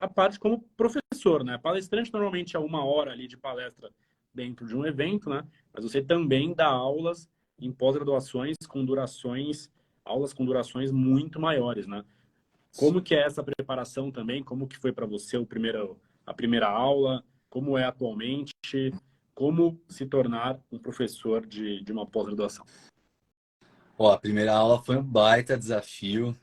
a parte como professor, né? Palestrante normalmente é 1 hora ali de palestra dentro de um evento, né? Mas você também dá aulas em pós-graduações com durações, aulas com durações muito maiores, né? Como que é essa preparação também? Como que foi para você a primeira aula? Como é atualmente? Como se tornar um professor de uma pós-graduação? Ó, a primeira aula foi um baita desafio,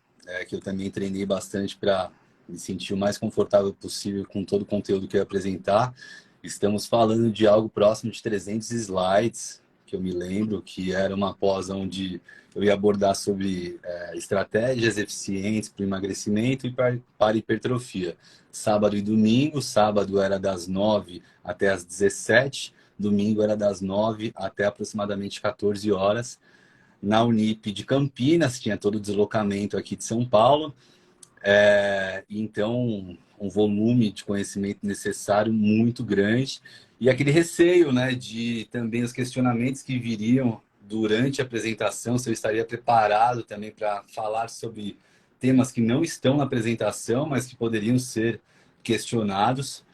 que eu também treinei bastante para me sentir o mais confortável possível com todo o conteúdo que eu ia apresentar. Estamos falando de algo próximo de 300 slides, que eu me lembro, que era uma pós onde eu ia abordar sobre estratégias eficientes para o emagrecimento e para hipertrofia. Sábado e domingo, sábado era das 9 até as 17, domingo era das 9 até aproximadamente 14 horas na Unip de Campinas, tinha todo o deslocamento aqui de São Paulo, então um volume de conhecimento necessário muito grande, e aquele receio, né, de também os questionamentos que viriam durante a apresentação, se eu estaria preparado também para falar sobre temas que não estão na apresentação, mas que poderiam ser questionados.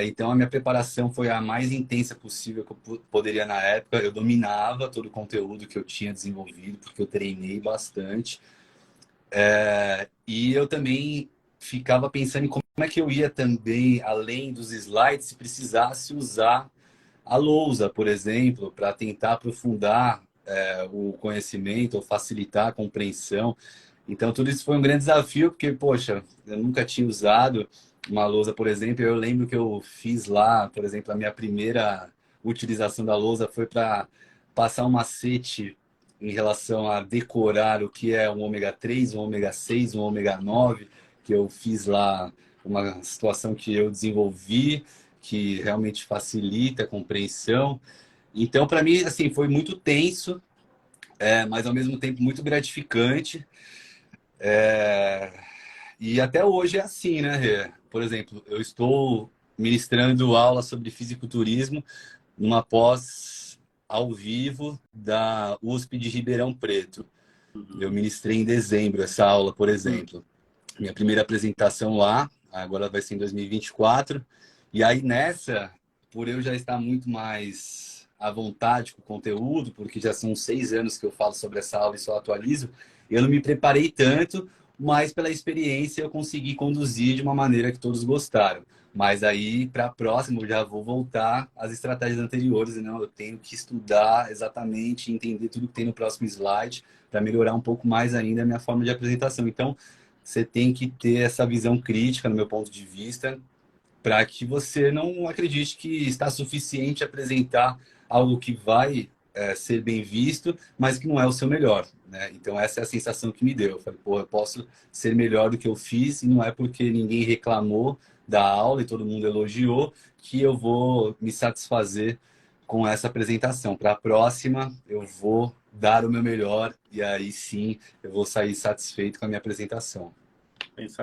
Então a minha preparação foi a mais intensa possível que eu poderia na época. Eu dominava todo o conteúdo que eu tinha desenvolvido, porque eu treinei bastante. E eu também ficava pensando em como é que eu ia também, além dos slides, se precisasse usar a lousa, por exemplo, para tentar aprofundar o conhecimento ou facilitar a compreensão. Então, tudo isso foi um grande desafio, porque, poxa, eu nunca tinha usado uma lousa, por exemplo. Eu lembro que eu fiz lá, por exemplo, a minha primeira utilização da lousa foi para passar um macete em relação a decorar o que é um ômega 3, um ômega 6, um ômega 9, que eu fiz lá uma situação que eu desenvolvi, que realmente facilita a compreensão. Então, para mim, assim, foi muito tenso, mas ao mesmo tempo muito gratificante. É, E até hoje é assim, né, Rê? Por exemplo, eu estou ministrando aula sobre fisiculturismo numa pós ao vivo da USP de Ribeirão Preto. Eu Uhum. ministrei em dezembro essa aula, por exemplo. Minha primeira apresentação lá, agora vai ser em 2024. E aí nessa, por eu já estar muito mais à vontade com o conteúdo, porque já são 6 anos que eu falo sobre essa aula e só atualizo, eu não me preparei tanto, mas pela experiência eu consegui conduzir de uma maneira que todos gostaram. Mas aí, para a próxima, eu já vou voltar às estratégias anteriores, e não, eu tenho que estudar exatamente, entender tudo que tem no próximo slide, para melhorar um pouco mais ainda a minha forma de apresentação. Então, você tem que ter essa visão crítica, no meu ponto de vista, para que você não acredite que está suficiente apresentar algo que vai ser bem visto, mas que não é o seu melhor, né? Então essa é a sensação que me deu. Eu falei, pô, eu posso ser melhor do que eu fiz e não é porque ninguém reclamou da aula e todo mundo elogiou que eu vou me satisfazer com essa apresentação. Para a próxima, eu vou dar o meu melhor e aí sim eu vou sair satisfeito com a minha apresentação. Pensar